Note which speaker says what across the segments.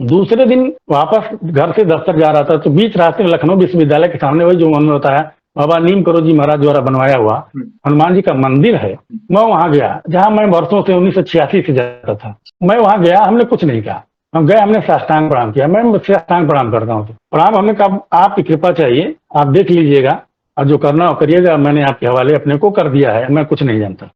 Speaker 1: दूसरे दिन वापस घर से दफ्तर जा रहा था, तो बीच रास्ते में लखनऊ विश्वविद्यालय के सामने वही जो उन्होंने बताया बाबा नीम करोड़ जी महाराज द्वारा बनवाया हुआ हनुमान जी का मंदिर है। मैं वहां गया जहां मैं वर्षों से 1986 से जाता था। मैं वहां गया, हमने कुछ नहीं कहा, हम गए, हमने साष्टांग प्रणाम किया। मैं साष्टांग प्रणाम करता हूँ, प्रणाम। हमने कहा आपकी कृपा चाहिए, आप देख लीजिएगा और जो करना हो करिएगा, मैंने आपके हवाले अपने को कर दिया है, मैं कुछ नहीं जानता।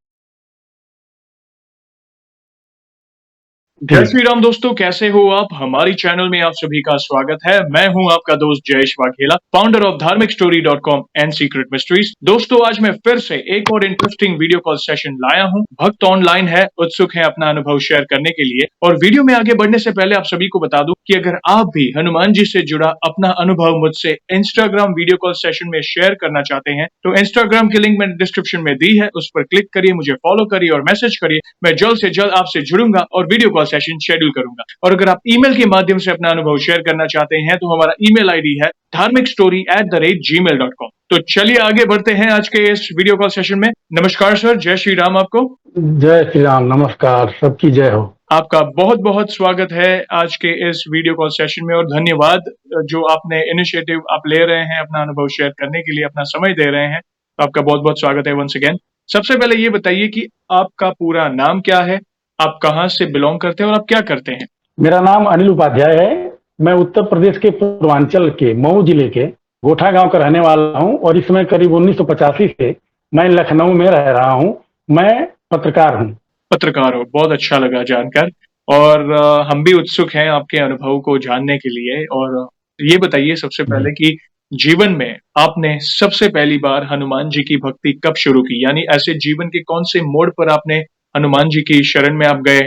Speaker 2: जय श्री राम दोस्तों, कैसे हो आप? हमारी चैनल में आप सभी का स्वागत है। मैं हूं आपका दोस्त जयेश वाघेला, फाउंडर ऑफ धार्मिकस्टोरी.com एंड सीक्रेट मिस्ट्रीज। दोस्तों, आज मैं फिर से एक और इंटरेस्टिंग वीडियो कॉल सेशन लाया हूं। भक्त ऑनलाइन है, उत्सुक है अपना अनुभव शेयर करने के लिए। और वीडियो में आगे बढ़ने से पहले आप सभी को बता दूं कि अगर आप भी हनुमान जी से जुड़ा अपना अनुभव मुझसे इंस्टाग्राम वीडियो कॉल सेशन में शेयर करना चाहते हैं, तो इंस्टाग्राम की लिंक मैंने डिस्क्रिप्शन में दी है, उस पर क्लिक करिए, मुझे फॉलो करिए और मैसेज करिए। मैं जल्द से जल्द आपसे जुड़ूंगा और वीडियो कॉल सेशन शेड्यूल करूंगा। और अगर आप ईमेल के माध्यम से अपना अनुभव शेयर करना चाहते हैं, तो हमारा ईमेल आईडी है dharmikstory@gmail.com। तो चलिए आगे बढ़ते हैं आज के इस वीडियो कॉल सेशन में। नमस्कार सर, जय श्री राम आपको।
Speaker 1: जय श्री राम, नमस्कार, सबकी जय हो।
Speaker 2: आपका बहुत बहुत स्वागत है आज के इस वीडियो कॉल सेशन में और धन्यवाद जो आपने इनिशिएटिव आप ले रहे हैं अपना अनुभव शेयर करने के लिए, अपना समय दे रहे हैं। तो आपका बहुत बहुत स्वागत है वंस अगेन। सबसे पहले ये बताइए कि आपका पूरा नाम क्या है, आप कहाँ से बिलोंग करते हैं और आप क्या करते हैं?
Speaker 1: मेरा नाम अनिल उपाध्याय है। मैं उत्तर प्रदेश के पूर्वांचल के मऊ जिले के गोठा गांव का रहने वाला हूं और इसमें करीब 1985 से मैं लखनऊ में रह रहा हूं। मैं पत्रकार हूं।
Speaker 2: पत्रकार हो, बहुत अच्छा लगा जानकर। और हम भी उत्सुक हैं आपके अनुभव को जानने के लिए। और ये बताइए सबसे पहले कि जीवन में आपने सबसे पहली बार हनुमान जी की भक्ति कब शुरू की? यानी ऐसे जीवन के कौन से मोड़ पर आपने हनुमान जी की शरण में आप गए?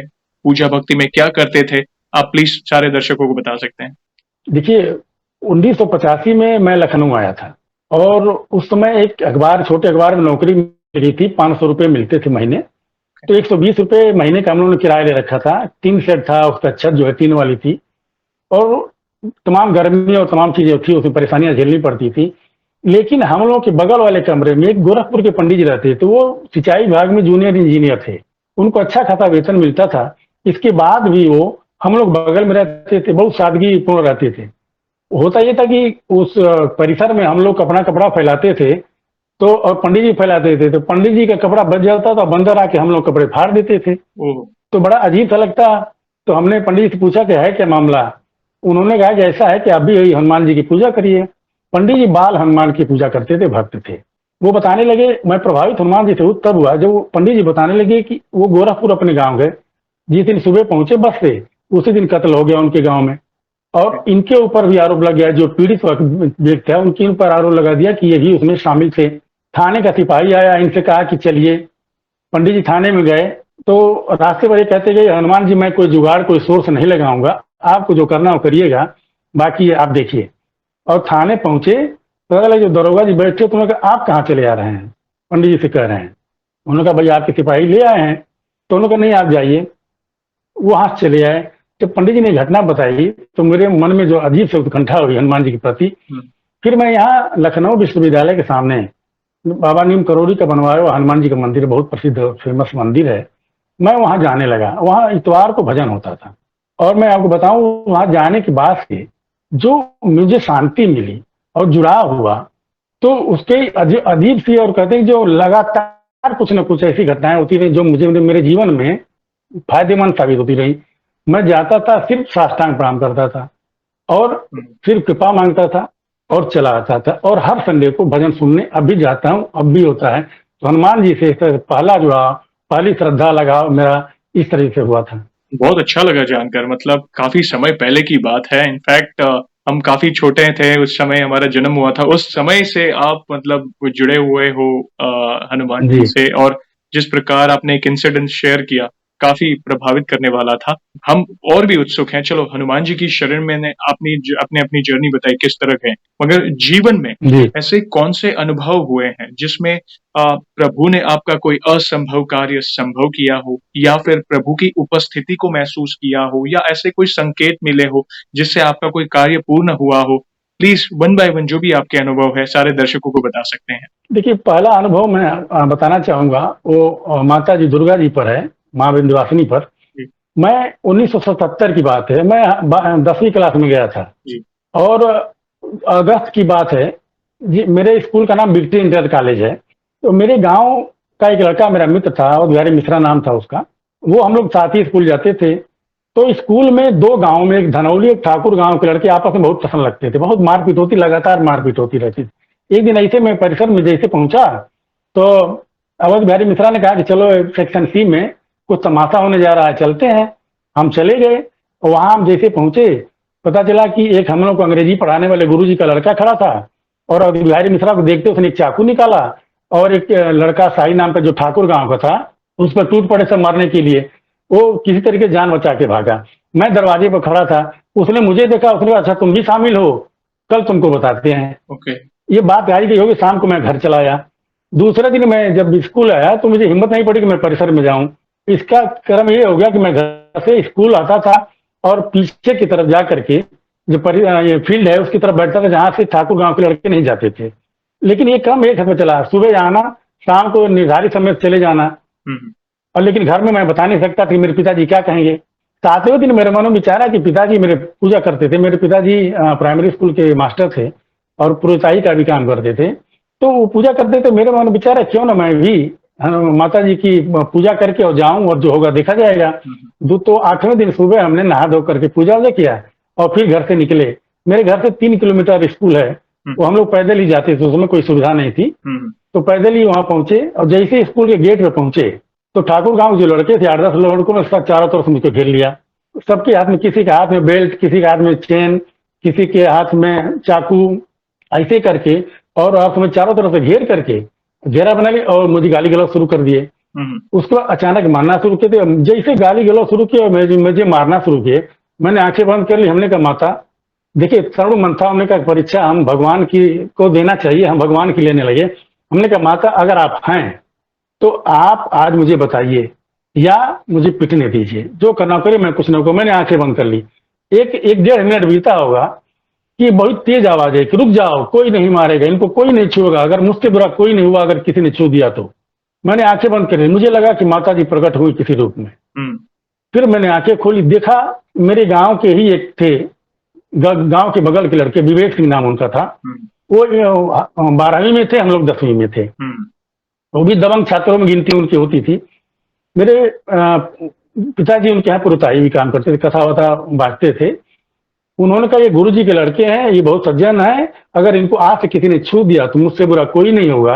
Speaker 2: पूजा भक्ति में क्या करते थे? आप प्लीज सारे दर्शकों को बता सकते हैं।
Speaker 1: देखिए, 1985 में मैं लखनऊ आया था और उस समय एक अखबार, छोटे अखबार में नौकरी मिली थी, 500 रुपए मिलते थे महीने। तो 120 रुपए महीने का हम लोगों ने किराया ले रखा था। 3 सेट था, उसका छत जो है 3 वाली थी और तमाम गर्मी और तमाम चीजें थी, उसमें परेशानियां झेलनी पड़ती थी। लेकिन हम लोग के बगल वाले कमरे में एक गोरखपुर के पंडित जी रहते थे, तो वो सिंचाई विभाग में जूनियर इंजीनियर थे। उनको अच्छा खासा वेतन मिलता था। इसके बाद भी वो हम लोग बगल में रहते थे, बहुत सादगी पूर्ण रहते थे। होता ये था कि उस परिसर में हम लोग अपना कपड़ा फैलाते थे, तो और पंडित जी फैलाते थे, तो पंडित जी का कपड़ा बच जाता था, बंदर आके हम लोग कपड़े फाड़ देते थे। तो बड़ा अजीब सा लगता। तो हमने पंडित जी से पूछा कि है क्या मामला? उन्होंने कहा कि ऐसा है कि आप भी हनुमान जी की पूजा करिए। पंडित जी बाल हनुमान की पूजा करते थे, भक्त थे। वो बताने लगे, मैं प्रभावित हनुमान जी से तब हुआ जब पंडित जी बताने लगे कि वो गोरखपुर अपने गांव गए। जिस दिन सुबह पहुंचे बस से, उसी दिन कत्ल हो गया उनके गांव में। और इनके ऊपर भी आरोप लग गया, जो पीड़ित व्यक्ति है उनके ऊपर आरोप लगा दिया कि ये भी उसमें शामिल थे। थाने का सिपाही आया, इनसे कहा कि चलिए। पंडित जी थाने में गए तो रास्ते पर ये कहते गए, हनुमान जी मैं कोई जुगाड़, कोई सोर्स नहीं लगाऊंगा, आपको जो करना हो करिएगा, बाकी आप देखिए। और थाने पहुंचे तो अगले जो दरोगा जी बैठे, तो उन्होंने कहा आप कहाँ चले आ रहे हैं? पंडित जी से कह रहे हैं। उन्होंने कहा भाई आपके सिपाही ले आए हैं। तो उन्होंने कहा नहीं आप जाइए। वहां चले आए। जब पंडित जी ने घटना बताई तो मेरे मन में जो अजीब से उत्कंठा हुई हनुमान जी के प्रति। फिर मैं यहाँ लखनऊ विश्वविद्यालय के सामने बाबा नीम करोड़ी का बनवाया हुआ हनुमान जी का मंदिर, बहुत प्रसिद्ध फेमस मंदिर है, मैं वहां जाने लगा। वहां इतवार को भजन होता था और मैं आपको बताऊं, वहां जाने के बाद से जो मुझे शांति मिली और जुड़ाव हुआ, तो उसके अजीब सी, और कहते हैं जो लगातार कुछ न कुछ ऐसी घटनाएं होती रही जो मुझे मेरे जीवन में फायदेमंद साबित होती रही। मैं जाता था, सिर्फ साष्टांग प्रणाम करता था और फिर कृपा मांगता था और चला आता था। और हर संडे को भजन सुनने अब भी जाता हूँ, अब भी होता है। तो हनुमान जी से पहला जुड़ाव, पहली श्रद्धा लगाव मेरा इस तरह से हुआ था।
Speaker 2: बहुत अच्छा लगा जानकर। मतलब काफी समय पहले की बात है। इनफैक्ट हम काफी छोटे थे उस समय, हमारा जन्म हुआ था। उस समय से आप मतलब जुड़े हुए हो हनुमान जी से, और जिस प्रकार आपने एक इंसिडेंट शेयर किया काफी प्रभावित करने वाला था। हम और भी उत्सुक हैं। चलो, हनुमान जी की शरण में आपने अपनी जर्नी बताई किस तरह गए, मगर जीवन में ऐसे कौन से अनुभव हुए हैं जिसमें प्रभु ने आपका कोई असंभव कार्य संभव किया हो, या फिर प्रभु की उपस्थिति को महसूस किया हो, या ऐसे कोई संकेत मिले हो जिससे आपका कोई कार्य पूर्ण हुआ हो? प्लीज वन बाय वन जो भी आपके अनुभव है सारे दर्शकों को बता सकते हैं।
Speaker 1: देखिए, पहला अनुभव मैं बताना चाहूंगा वो माता जी दुर्गा जी पर है, माँ विंध्यवासिनी पर। मैं 1977 की बात है, मैं 10वीं क्लास में गया था।
Speaker 2: जी।
Speaker 1: और अगस्त की बात है जी। मेरे स्कूल का नाम विक्ट्री इंटर कॉलेज है। तो मेरे गांव का एक लड़का मेरा मित्र था, और बिहारी मिश्रा नाम था उसका। वो हम लोग साथ ही स्कूल जाते थे। तो स्कूल में दो गांव में, एक धनौली एक ठाकुर गांव के लड़के आपस में बहुत पसंद लगते थे। बहुत मारपीट होती, लगातार मारपीट होती रहती थी। एक दिन ऐसे मैं परिसर में जैसे पहुंचा, तो अवध बिहारी मिश्रा ने कहा कि चलो सेक्शन सी में कुछ तमाशा होने जा रहा है, चलते हैं। हम चले गए। वहां हम जैसे पहुंचे, पता चला कि एक हम लोग को अंग्रेजी पढ़ाने वाले गुरुजी का लड़का खड़ा था, और अवध बिहारी मिश्रा को देखते उसने एक चाकू निकाला, और एक लड़का साई नाम का जो ठाकुर गांव का था, उस पर टूट पड़े सब मारने के लिए। वो किसी तरीके जान बचा के भागा। मैं दरवाजे पर खड़ा था, उसने मुझे देखा, उसने कहा अच्छा तुम भी शामिल हो, कल तुमको बताते हैं।
Speaker 2: ओके।
Speaker 1: ये बात आई गई होगी, शाम को मैं घर चला आया। दूसरे दिन मैं जब स्कूल आया तो मुझे हिम्मत नहीं पड़ी कि मैं परिसर में जाऊं। इसका क्रम ये हो गया कि मैं घर से स्कूल आता था, और पीछे की तरफ जा करके जो ये फील्ड है उसकी तरफ बैठता था, जहां से ठाकुर गांव के लड़के नहीं जाते थे। लेकिन ये क्रम एक हद में चला, सुबह आना, शाम को निर्धारित समय से चले जाना। और लेकिन घर में मैं बता नहीं सकता कि मेरे पिताजी क्या कहेंगे। सातवें दिन मेरे मन में विचार आया कि पिताजी मेरे पूजा करते थे। मेरे पिताजी प्राइमरी स्कूल के मास्टर थे, और पुरोहिताई का भी काम करते थे। तो वो पूजा करते थे, मेरे मन में विचार है क्यों ना मैं भी माता जी की पूजा करके और जाऊं, और जो होगा देखा जाएगा। तो 8वें दिन सुबह हमने नहा धो करके पूजा वूजा किया, और फिर घर से निकले। मेरे घर से 3 किलोमीटर स्कूल है, वो हम लोग पैदल ही जाते थे, उसमें कोई सुविधा नहीं थी। तो पैदल ही वहां पहुंचे, और जैसे स्कूल के गेट पे पहुंचे तो ठाकुर गांव जो लड़के थे 8-10 लड़कों ने सब चारों तरफ मुझको घेर लिया। सबके हाथ में, किसी के हाथ में बेल्ट, किसी के हाथ में चेन, किसी के हाथ में चाकू, ऐसे करके, और आप हमें चारों तरफ से घेर करके घेरा बना लिया, और मुझे गाली गलौज शुरू कर दिए। उसके बाद अचानक मारना शुरू किए थे। जैसे गाली गलौज शुरू किया, मुझे मारना शुरू किए, मैंने आंखें बंद कर ली। हमने कहा माता देखिए, सर्व मंथा, हमने कहा परीक्षा हम भगवान की को देना चाहिए, हम भगवान की लेने लगे। हमने कहा माता अगर आप हैं तो आप आज मुझे बताइए, या मुझे पिटने दीजिए, जो करना करे, मैं कुछ ना करूं। मैंने आंखें बंद कर ली। एक 1-1.5 मिनट बीता होगा कि बहुत तेज आवाज है कि रुक जाओ, कोई नहीं मारेगा, इनको कोई नहीं छुएगा, अगर मुझसे बुरा कोई नहीं हुआ अगर किसी ने छू दिया तो। मैंने आंखें बंद कर ली, मुझे लगा कि माता जी प्रकट हुई किसी रूप में। फिर मैंने आंखें खोली, देखा मेरे गांव के ही एक थे, गांव के बगल के लड़के, विवेक सिंह नाम उनका था। वो 12वीं में थे, हम लोग 10वीं में थे। वो भी दबंग छात्रों में गिनती उनकी होती थी। मेरे पिताजी उनके यहाँ पुरोहिताई भी काम करते थे, कथा वथा बांटते थे। उन्होंने कहा ये गुरुजी के लड़के हैं, ये बहुत सज्जन है, अगर इनको आज से किसी ने छू दिया तो मुझसे बुरा कोई नहीं होगा।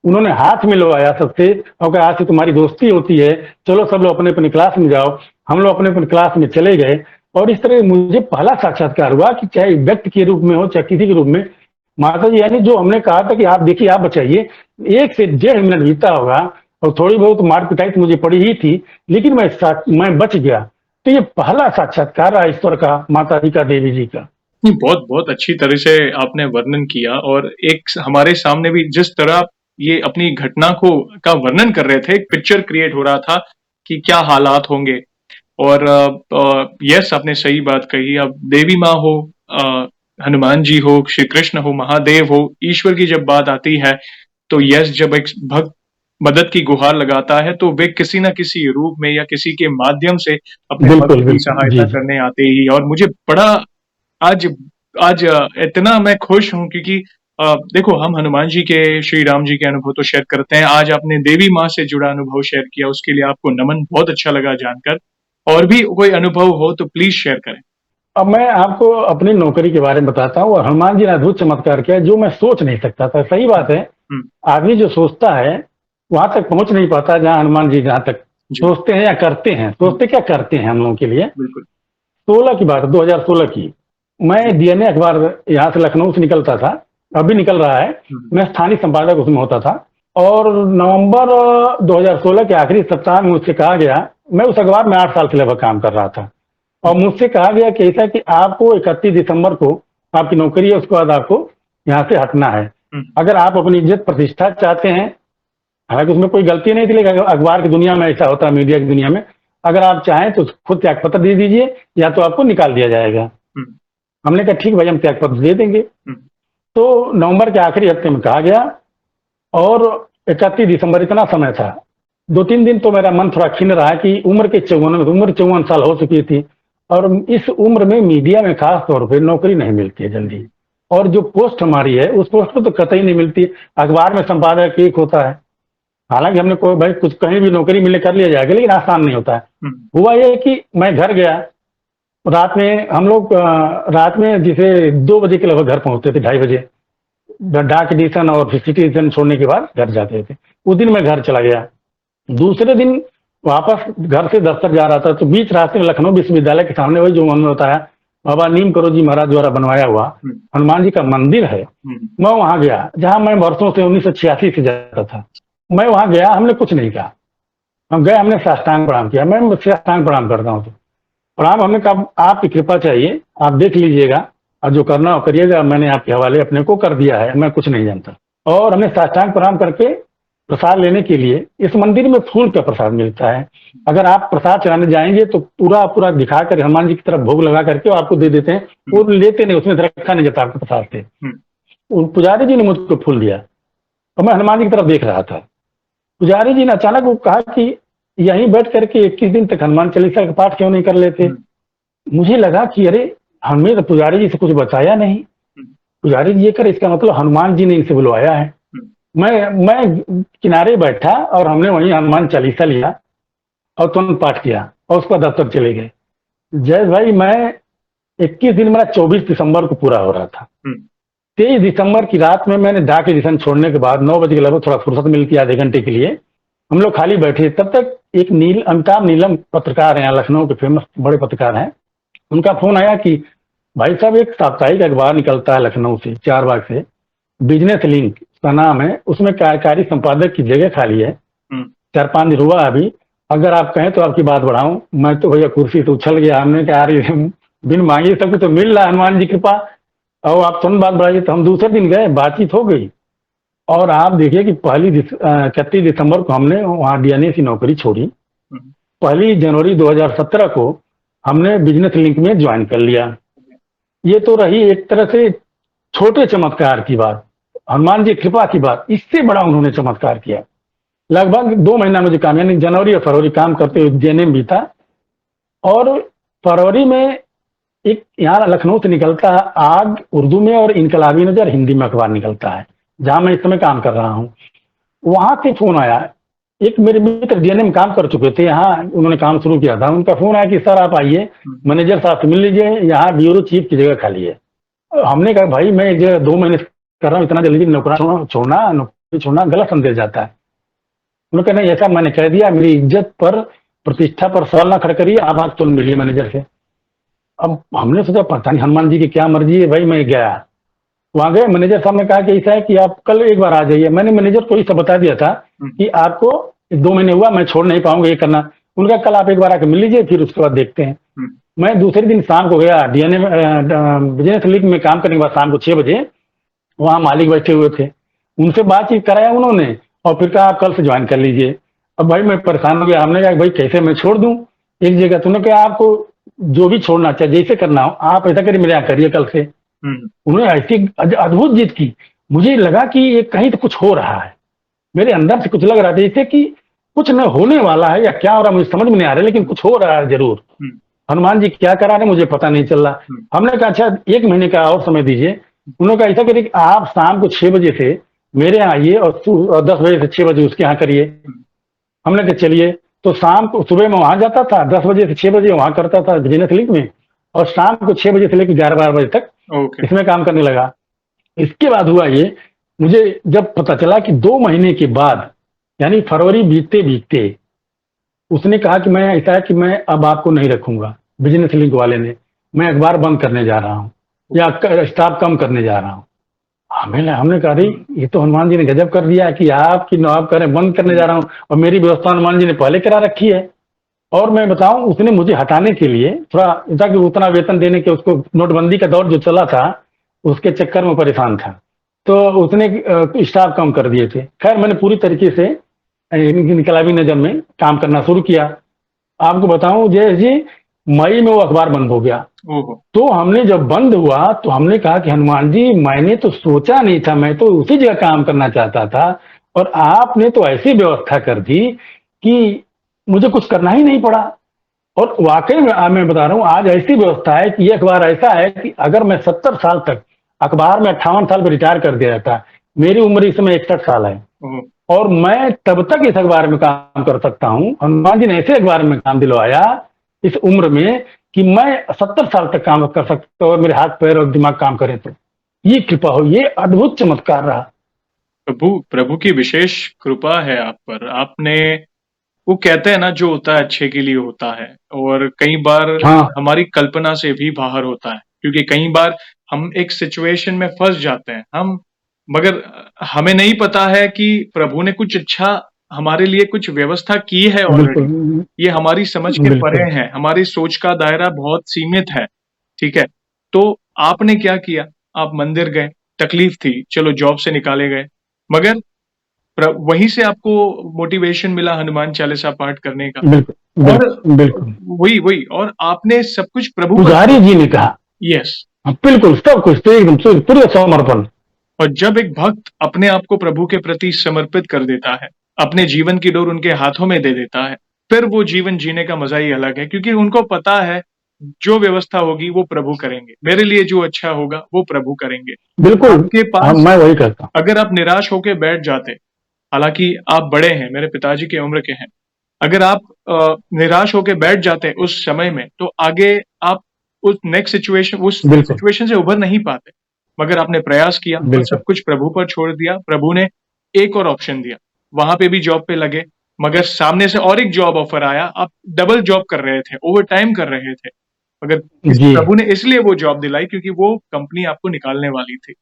Speaker 1: उन्होंने हाथ मिलवाया सबसे, और कहा आज से तुम्हारी दोस्ती होती है, चलो सब लोग अपने अपने क्लास में जाओ। हम लोग अपने अपने क्लास में चले गए, और इस तरह मुझे पहला साक्षात्कार हुआ कि चाहे व्यक्ति के रूप में हो चाहे किसी के रूप में, माता जी यानी जो हमने कहा था कि आप देखिए आप बचाइए, 1 से 1.5 मिनट बीता होगा, और थोड़ी बहुत मार पिटाई तो मुझे पड़ी ही थी, लेकिन मैं बच गया। तो ये पहला साक्षात्कार रहा ईश्वर का, माता जी का, देवी जी का।
Speaker 2: बहुत बहुत अच्छी तरह से आपने वर्णन किया, और एक हमारे सामने भी जिस तरह ये अपनी घटना को का वर्णन कर रहे थे, एक पिक्चर क्रिएट हो रहा था कि क्या हालात होंगे। और यस, आपने सही बात कही। अब देवी माँ हो, हनुमान जी हो, श्री कृष्ण हो, महादेव हो, ईश्वर की जब बात आती है तो यस, जब एक भक्त मदद की गुहार लगाता है तो वे किसी न किसी रूप में या किसी के माध्यम से अपने भक्त की सहायता करने आते ही। और मुझे बड़ा आज आज इतना मैं खुश हूं क्योंकि देखो, हम हनुमान जी के, श्री राम जी के अनुभव तो शेयर करते हैं, आज आपने देवी माँ से जुड़ा अनुभव शेयर किया, उसके लिए आपको नमन। बहुत अच्छा लगा जानकर। और भी कोई अनुभव हो तो प्लीज शेयर करें।
Speaker 1: अब मैं आपको अपनी नौकरी के बारे में बताता हूँ, और हनुमान जी ने अद्भुत चमत्कार किया जो मैं सोच नहीं सकता था। सही बात है, आदमी जो सोचता है वहां तक पहुंच नहीं पाता जहां हनुमान जी जहां तक सोचते हैं या करते हैं। सोचते क्या, करते हैं हम लोगों के लिए। 16 की बात, 2016 की। मैं डीएनए अखबार यहाँ से लखनऊ से निकलता था, अभी निकल रहा है। मैं स्थानीय संपादक उसमें होता था, और नवंबर 2016 के आखिरी सप्ताह में मुझसे कहा गया, मैं उस अखबार में 8 साल से लगभग काम कर रहा था, और मुझसे कहा गया कि ऐसा कि आपको 31 दिसंबर को आपकी नौकरी है, उसके बाद आपको यहाँ से हटना है। अगर आप अपनी इज्जत प्रतिष्ठा चाहते हैं, हालांकि उसमें कोई गलती नहीं थी, लेकिन अखबार की दुनिया में ऐसा होता है, मीडिया की दुनिया में, अगर आप चाहें तो खुद त्याग पत्र दे दीजिए, या तो आपको निकाल दिया जाएगा। हमने कहा ठीक भाई, हम त्याग पत्र दे देंगे। तो नवंबर के आखिरी हफ्ते में कहा गया, और 31 दिसंबर इतना समय था 2-3 दिन तो मेरा मन थोड़ा खिन रहा कि उम्र 54 साल हो चुकी थी, और इस उम्र में मीडिया में खास तौर पे नौकरी नहीं मिलती है जल्दी, और जो पोस्ट हमारी है उस पोस्ट पे तो कतई नहीं मिलती। अखबार में संपादक एक होता है, हालांकि हमने कोई भाई कुछ कहीं भी नौकरी मिले कर लिया जाएगा, लेकिन आसान नहीं होता है। हुआ ये कि मैं घर गया, रात में हम लोग रात में जैसे 2 बजे के लगभग घर पहुंचते थे, 2:30 बजे डाक एडिशन और सिटी एडिशन छोड़ने के बाद घर जाते थे। उस दिन मैं घर चला गया, दूसरे दिन वापस घर से दफ्तर जा रहा था, तो बीच रास्ते में लखनऊ विश्वविद्यालय के सामने वही जो उन्होंने बताया बाबा नीम करो जी महाराज द्वारा बनवाया हुआ हनुमान जी का मंदिर है। मैं वहां गया, जहां मैं वर्षों से 1986 से जाता था। मैं वहां गया, हमने कुछ नहीं कहा, हम गए, हमने साष्टांग प्रणाम किया। मैं साष्टांग प्रणाम करता हूँ, तो प्रणाम, हमने कहा आपकी कृपा चाहिए, आप देख लीजिएगा और जो करना हो करिएगा, मैंने आपके हवाले अपने को कर दिया है, मैं कुछ नहीं जानता। और हमने साष्टांग प्रणाम करके प्रसाद लेने के लिए, इस मंदिर में फूल का प्रसाद मिलता है, अगर आप प्रसाद चढ़ाने जाएंगे तो पूरा पूरा दिखा कर हनुमान जी की तरफ भोग लगा करके वो आपको दे देते हैं, वो लेते नहीं, उसमें रखा नहीं जाता आपके प्रसाद से। पुजारी जी ने मुझको फूल दिया और मैं हनुमान जी की तरफ देख रहा था। पुजारी जी ने अचानक वो कहा कि यहीं बैठ करके 21 दिन तक हनुमान चालीसा का पाठ क्यों नहीं कर लेते। मुझे लगा कि अरे हमें तो पुजारी जी से कुछ बताया नहीं, पुजारी जी ये कर, इसका मतलब हनुमान जी ने इनसे बुलवाया है। मैं किनारे बैठा और हमने वहीं हनुमान चालीसा लिया और तुरंत पाठ किया और उसका दफ्तर चले गए। जय भाई, मैं 21 दिन मेरा 24 दिसंबर को पूरा हो रहा था। 23 दिसंबर की रात में मैंने डाक एडिशन छोड़ने के बाद 9 बजे के लगभग थोड़ा फुर्सत मिलती है आधे घंटे के लिए, हम लोग खाली बैठे, तब तक एक अमिताभ नीलम पत्रकार हैं, लखनऊ के फेमस बड़े पत्रकार हैं, उनका फोन आया कि भाई साहब एक साप्ताहिक अखबार निकलता है लखनऊ से, 4 बाग से, बिजनेस लिंक का नाम है, उसमें कार्यकारी संपादक की जगह खाली है, 4-5 दिन हुआ अभी, अगर आप कहें तो आपकी बात बढ़ाऊं। मैं तो भैया कुर्सी से उछल गया, हमने कहा अरे बिन मांगे सब तो मिल रहा है, हनुमान जी कृपा, और आप तुरंत बात बढ़ाइए। तो हम दूसरे दिन गए, बातचीत हो गई, और आप देखिए कि 31 दिसंबर को हमने वहाँ डीएनए की नौकरी छोड़ी, 1 जनवरी 2017 को हमने बिजनेस लिंक में ज्वाइन कर लिया। ये तो रही एक तरह से छोटे चमत्कार की बात, हनुमान जी कृपा की बात। इससे बड़ा उन्होंने चमत्कार किया। लगभग 2 महीना मुझे काम, यानी जनवरी और फरवरी काम करते हुए डीएनए में बीता, और फरवरी में एक यहाँ लखनऊ से निकलता है आग उर्दू में और इनकलाबी नजर हिंदी में अखबार निकलता है, जहां मैं इस समय काम कर रहा हूँ। वहां से फोन आया, एक मेरे मित्र डीएनए में काम कर चुके थे, यहाँ उन्होंने काम शुरू किया था, उनका फोन आया कि सर आप आइए, मैनेजर साहब से मिल लीजिए, यहाँ ब्यूरो चीफ की जगह खाली है। हमने कहा भाई मैं एक जगह 2 महीने कर रहा हूँ, इतना जल्दी नौकरी छोड़ना गलत संदेश जाता है। उन्होंने कहा नहीं, ऐसा मैंने कह दिया, मेरी इज्जत पर प्रतिष्ठा पर सवाल ना खड़ा करिए, आप आज तुरंत मिलिए मैनेजर से। अब हमने सोचा पता नहीं हनुमान जी की क्या मर्जी है, भाई मैं गया, वहां गए, मैनेजर साहब ने कहा कि ऐसा है कि आप कल एक बार आ जाइए। मैंने मैनेजर को ही सब बता दिया था कि आपको 2 महीने हुआ, मैं छोड़ नहीं पाऊंगा, ये करना। उनका कल आप एक बार आके मिल लीजिए, फिर उसके बाद देखते हैं। मैं दूसरे दिन शाम को गया, डीएनए बिजनेस लिंक में काम करने के बाद शाम को 6 बजे वहां मालिक बैठे हुए थे, उनसे बातचीत कराया उन्होंने, और फिर कहा आप कल से ज्वाइन कर लीजिए। अब भाई मैं परेशान हो गया, हमने कहा भाई कैसे मैं छोड़ दूं एक जगह। तुमने कहा आपको जो भी छोड़ना चाहिए, जैसे करना हो आप ऐसा करिए, मेरे यहाँ करिए कल से। उन्होंने ऐसी अद्भुत जीत की, मुझे लगा कि ये कहीं तो कुछ हो रहा है, मेरे अंदर से कुछ लग रहा था जैसे कि कुछ न होने वाला है या क्या हो रहा है, मुझे समझ में नहीं आ रहा, लेकिन कुछ हो रहा है जरूर। हनुमान जी क्या करा रहे मुझे पता नहीं चल रहा। हमने कहा अच्छा 1 महीने का और समय दीजिए। उन्होंने कहा ऐसा करिए आप शाम को 6 बजे से मेरे यहाँ आइए और 10 बजे से 6 बजे उसके यहाँ करिए। हमने कहा चलिए, तो शाम को सुबह में वहां जाता था, 10 बजे से 6 बजे वहां करता था बिजनेस लिंक में, और शाम को 6 बजे से लेकर 11-12 बजे तक इसमें काम करने लगा। इसके बाद हुआ ये, मुझे जब पता चला कि 2 महीने के बाद, यानी फरवरी बीतते बीतते, उसने कहा कि मैं ऐसा है कि मैं अब आपको नहीं रखूंगा, बिजनेस लिंक वाले ने, मैं अखबार बंद करने जा रहा हूँ या स्टाफ कम करने जा रहा हूँ। हमने कहा अरे ये तो हनुमान जी ने गजब कर दिया कि आपकी नवाब करें बंद करने जा रहा हूँ, और मेरी व्यवस्था हनुमान जी ने पहले करा रखी है। और मैं बताऊं, उसने मुझे हटाने के लिए थोड़ा ताकि उतना वेतन देने के, उसको नोटबंदी का दौर जो चला था उसके चक्कर में परेशान था, तो उसने स्टाफ कम कर दिए थे। खैर मैंने पूरी तरीके से इनकलाबी नजर में काम करना शुरू किया। आपको बताऊं जय जी, मई में वो अखबार बंद हो गया। तो हमने जब बंद हुआ तो हमने कहा कि हनुमान जी मैंने तो सोचा नहीं था, मैं तो उसी जगह काम करना चाहता था, और आपने तो ऐसी व्यवस्था कर दी कि मुझे कुछ करना ही नहीं पड़ा। और वाकई में मैं बता रहा हूँ, आज ऐसी व्यवस्था है कि ये अखबार ऐसा है कि अगर मैं 70 साल तक, अखबार में 58 साल पर रिटायर कर दिया था, मेरी उम्र इस समय 61 साल है,
Speaker 2: ओह!
Speaker 1: और मैं तब तक इस अखबार में काम कर सकता हूँ। हनुमान जी ने ऐसे अखबार में काम दिलवाया इस उम्र में कि मैं 70 साल तक काम कर सकता हूँ, मेरे हाथ पैर और दिमाग काम करें तो। ये कृपा हो, ये अद्भुत चमत्कार रहा।
Speaker 2: प्रभु प्रभु की विशेष कृपा है आप पर। आपने वो कहते हैं ना, जो होता है अच्छे के लिए होता है, और कई बार
Speaker 1: हाँ,
Speaker 2: हमारी कल्पना से भी बाहर होता है, क्योंकि कई बार हम एक सिचुएशन में फंस जाते हैं, हम मगर हमें नहीं पता है कि प्रभु ने कुछ अच्छा हमारे लिए कुछ व्यवस्था की है
Speaker 1: बिल्कुल,
Speaker 2: ऑलरेडी। ये हमारी समझ के
Speaker 1: बिल्कुल,
Speaker 2: परे है, हमारी सोच का दायरा बहुत सीमित है, ठीक है। तो आपने क्या किया, आप मंदिर गए, तकलीफ थी, चलो जॉब से निकाले गए, मगर वहीं से आपको मोटिवेशन मिला हनुमान चालीसा पाठ करने का।
Speaker 1: बिल्कुल,
Speaker 2: और
Speaker 1: बिल्कुल, बिल्कुल।
Speaker 2: वही वही और आपने सब कुछ प्रभु पर
Speaker 1: पुजारी
Speaker 2: छोड़
Speaker 1: जी
Speaker 2: दिया।
Speaker 1: ने कहा,
Speaker 2: यस।
Speaker 1: हाँ, बिल्कुल सब कुछ तो एकदम से पूरे समर्पण।
Speaker 2: और जब एक भक्त अपने आप को प्रभु के प्रति समर्पित कर देता है, अपने जीवन की डोर उनके हाथों में दे देता है, फिर वो जीवन जीने का मजा ही अलग है, क्योंकि उनको पता है जो व्यवस्था होगी वो प्रभु करेंगे, मेरे लिए जो अच्छा होगा वो प्रभु करेंगे।
Speaker 1: बिल्कुल,
Speaker 2: आपके
Speaker 1: हाँ,
Speaker 2: पास
Speaker 1: मैं वही करता हूँ।
Speaker 2: अगर आप निराश होके बैठ जाते, हालांकि आप बड़े हैं, मेरे पिताजी की उम्र के हैं, अगर आप निराश होके बैठ जाते उस समय में, तो आगे आप उस
Speaker 1: बिल्कुल,
Speaker 2: सिचुएशन से उभर नहीं पाते। मगर आपने प्रयास किया और सब
Speaker 1: बिल्कुल,
Speaker 2: कुछ प्रभु पर छोड़ दिया। प्रभु ने एक और ऑप्शन दिया, वहां पे भी जॉब पे लगे, मगर सामने से और एक जॉब ऑफर आया, आप डबल जॉब कर रहे थे, ओवर टाइम कर रहे थे, मगर इस
Speaker 1: जी,
Speaker 2: प्रभु ने इसलिए वो जॉब दिलाई क्योंकि वो कंपनी आपको निकालने वाली थी।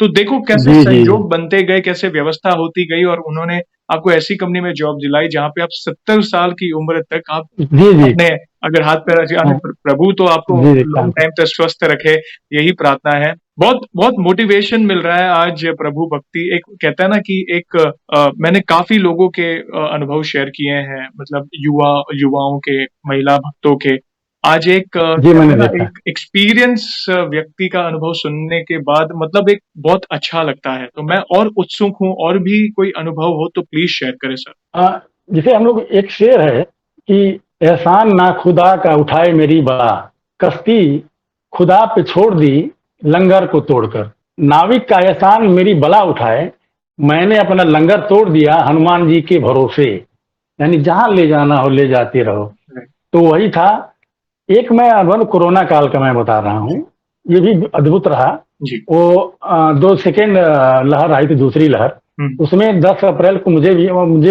Speaker 2: तो देखो कैसे
Speaker 1: जी, जी,
Speaker 2: संजोग बनते गए, कैसे व्यवस्था होती गई, और उन्होंने आपको ऐसी कंपनी में जॉब दिलाई जहाँ पे आप 70 साल की उम्र तक आप
Speaker 1: जी, जी,
Speaker 2: अपने, अगर हाथ पैर
Speaker 1: हाँ,
Speaker 2: प्रभु तो आपको
Speaker 1: जी, जी, काम
Speaker 2: लॉन्ग
Speaker 1: कर,
Speaker 2: टाइम तक स्वस्थ रखे, यही प्रार्थना है। बहुत बहुत मोटिवेशन मिल रहा है आज प्रभु भक्ति। एक कहता है ना कि एक मैंने काफी लोगों के अनुभव शेयर किए हैं, मतलब युवाओं के, महिला भक्तों के। आज एक
Speaker 1: जी,
Speaker 2: कहते
Speaker 1: मैंने
Speaker 2: हैं ना,
Speaker 1: देखा है।
Speaker 2: एक एक्सपीरियंस व्यक्ति का अनुभव सुनने के बाद मतलब एक बहुत अच्छा लगता है। तो मैं और उत्सुक हूँ, और भी कोई अनुभव हो तो प्लीज शेयर करें सर।
Speaker 1: जैसे हम लोग एक शेर है कि एहसान ना खुदा का उठाए मेरी बला, कश्ती खुदा पे छोड़ दी लंगर को तोड़कर। नाविक का एहसान मेरी बला उठाए, मैंने अपना लंगर तोड़ दिया हनुमान जी के भरोसे। यानी जहां ले जाना हो ले जाते रहो। तो वही था। एक मैं अनुभव कोरोना काल का मैं बता रहा हूँ,
Speaker 2: जी
Speaker 1: ये भी अद्भुत रहा।
Speaker 2: जी।
Speaker 1: वो 2 सेकेंड लहर आई थी, दूसरी लहर।
Speaker 2: हम्म
Speaker 1: उसमें 10 अप्रैल को मुझे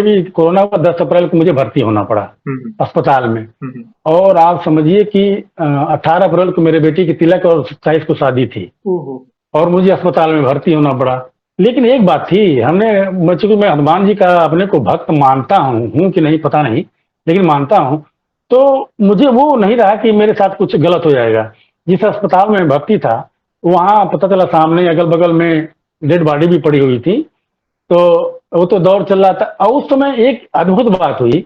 Speaker 1: भी कोरोना हुआ। 10 अप्रैल को मुझे भर्ती होना पड़ा
Speaker 2: हम्म
Speaker 1: अस्पताल में।
Speaker 2: हम्म।
Speaker 1: और आप समझिए कि 18 अप्रैल को मेरे बेटी की तिलक और 27 को शादी थी,
Speaker 2: ओहो।
Speaker 1: और मुझे अस्पताल में भर्ती होना पड़ा। लेकिन एक बात थी, चूंकि मैं हनुमान जी का अपने को भक्त मानता हूँ कि नहीं पता नहीं, लेकिन मानता हूँ। तो मुझे वो नहीं रहा कि मेरे साथ कुछ गलत हो जाएगा। जिस अस्पताल में भर्ती था, वहां पता चला सामने अगल बगल में डेड बॉडी भी पड़ी हुई थी। तो वो तो दौर चल रहा था, और उस समय एक अद्भुत बात हुई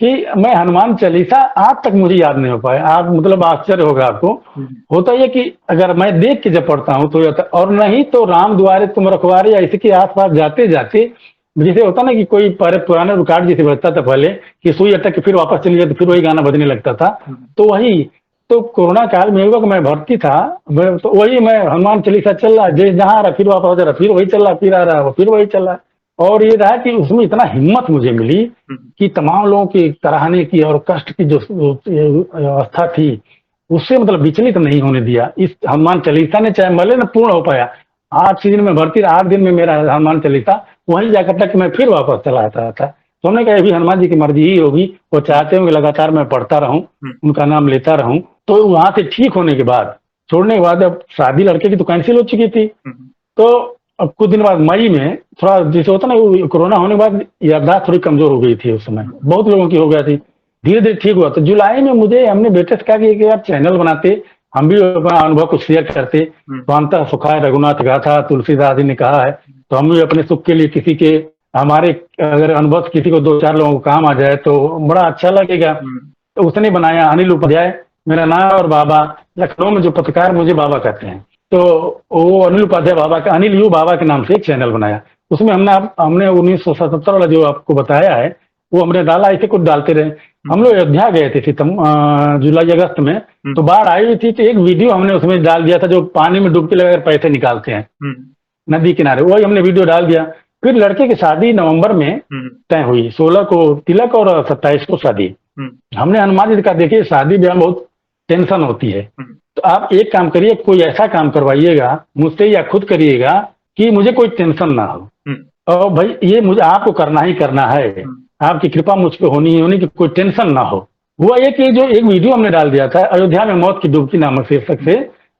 Speaker 1: कि मैं हनुमान चालीसा आज तक मुझे याद नहीं हो पाया। आप मतलब आश्चर्य होगा आपको।
Speaker 2: हम्म
Speaker 1: होता ये कि अगर मैं देख के जब पढ़ता हूँ तो जाता, और नहीं तो राम दुआरे तुम रखवारे या इसके आसपास जाते जाते, जैसे होता ना कि कोई पुराने रिकॉर्ड जैसे बजता था पहले, कि सुई अटक के फिर वापस चली जाए तो फिर वही गाना बजने लगता था।
Speaker 2: हम्म
Speaker 1: तो वही, तो कोरोना काल में हुआ कि मैं भर्ती था, तो वही मैं हनुमान चालीसा चल रहा, जहां रहा फिर वापस हो जा रहा, फिर वही चल रहा, फिर आ रहा, फिर वही चल रहा। और ये रहा कि उसमें इतना हिम्मत मुझे मिली
Speaker 2: हम्म
Speaker 1: कि तमाम लोगों की कराहने की और कष्ट की जो अवस्था थी, उससे मतलब विचलित नहीं होने दिया। इस हनुमान चालीसा ने, चाहे मले न पूर्ण हो पाया। 8 दिन में भर्ती, 8 दिन में मेरा हनुमान चालीसा वहीं जाकर तक मैं फिर वापस चला आता था। तो हमने कहा अभी हनुमान जी की मर्जी ही होगी, वो चाहते होंगे लगातार मैं पढ़ता रहूं,
Speaker 2: हम्म
Speaker 1: उनका नाम लेता रहूं। तो वहां से ठीक होने के बाद, छोड़ने के बाद, अब शादी लड़के की तो कैंसिल हो चुकी थी।
Speaker 2: हम्म
Speaker 1: तो अब कुछ दिन बाद मई में थोड़ा जैसे होता ना, कोरोना होने के बाद याददाश्त थोड़ी कमजोर हो गई थी। उस समय बहुत लोगों की हो गया थी। धीरे धीरे ठीक हुआ। तो जुलाई में मुझे हमने बेटे से कहा कि आप चैनल बनाते, हम भी अपना अनुभव को शेयर करते।
Speaker 2: हम्म
Speaker 1: स्वांतः सुखाय रघुनाथ गाथा, तुलसीदास जी ने कहा है। तो हम भी अपने सुख के लिए किसी के, हमारे अगर अनुभव किसी को 2-4 लोगों को काम आ जाए तो बड़ा अच्छा लगेगा।
Speaker 2: हम्म
Speaker 1: तो उसने बनाया, अनिल उपाध्याय मेरा नाम, और बाबा, लखनऊ में जो पत्रकार मुझे बाबा कहते हैं। तो वो अनिल उपाध्याय बाबा का, अनिल यू बाबा के नाम से एक चैनल बनाया। उसमें हमने हमने 1977 वाला जो आपको बताया है, वो हमने डाला, ऐसे कुछ डालते रहे। हम लोग अयोध्या गए थे जुलाई अगस्त में, तो बाढ़ आई हुई थी, तो एक वीडियो हमने उसमें डाल दिया था, जो पानी में डुबकी लगाकर पैसे निकालते हैं नदी किनारे, वही हमने वीडियो डाल दिया। फिर लड़के की शादी नवंबर में तय हुई, 16 को तिलक और 27 को शादी। हमने हनुमान जी का, देखिए शादी ब्याह में बहुत टेंशन होती है, तो आप एक काम करिए, कोई ऐसा काम करवाइएगा मुझसे या खुद करिएगा कि मुझे कोई टेंशन ना हो, और भाई ये मुझे आपको करना ही करना है, आपकी कृपा मुझ पे होनी ही होनी, कि कोई टेंशन ना हो। हुआ ये कि जो एक वीडियो हमने डाल दिया था, अयोध्या में मौत की डुबकी नामक शीर्षक से,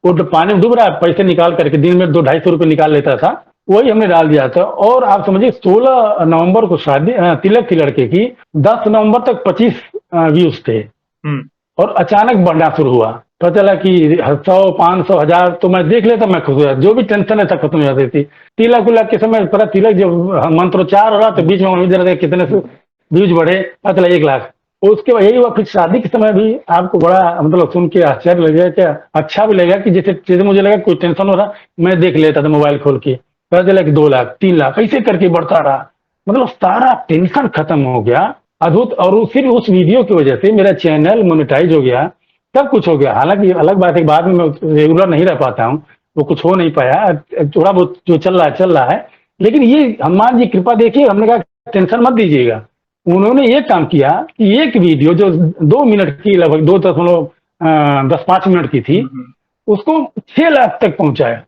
Speaker 1: वो पानी में डूब रहा है, पैसे निकाल करके दिन में 200-250 रुपए निकाल लेता था, वही हमने डाल दिया था। और आप समझिए 16 नवंबर को शादी तिलक थी लड़के की, 10 नवंबर तक 25 व्यूज थे, और अचानक बढ़ना शुरू हुआ। पता चला कि 100, 500, 1000, तो मैं देख लेता, मैं खुश हो जाता, जो भी टेंशन है सब खत्म हो जाती थी। तिलक उलक के समय पता, तिलक जब मंत्रोच्चार हो रहा तो बीच में उम्मीद रहे कितने व्यूज बढ़े, पता चला 1 लाख। उसके बाद यही हुआ, फिर शादी के समय भी आपको बड़ा मतलब सुन के आश्चर्य लगेगा, क्या अच्छा भी लगेगा कि जैसे मुझे लगा कोई टेंशन हो रहा, मैं देख लेता था मोबाइल खोल के, पता चला कि 2 लाख, 3 लाख, ऐसे करके बढ़ता रहा। मतलब सारा टेंशन खत्म हो गया, अद्भुत। और फिर उस वीडियो की वजह से मेरा चैनल मोनेटाइज हो गया, सब कुछ हो गया। हालांकि अलग बात है, बाद में मैं रेगुलर नहीं रह पाता हूँ, वो कुछ हो नहीं पाया, थोड़ा बहुत जो चल रहा है। लेकिन ये हनुमान जी कृपा देखिए, हमने कहा टेंशन मत दीजिएगा। उन्होंने ये काम किया कि एक वीडियो जो 2 मिनट की, लगभग 2.10-5 मिनट की थी, उसको 6 लाख तक पहुंचाया।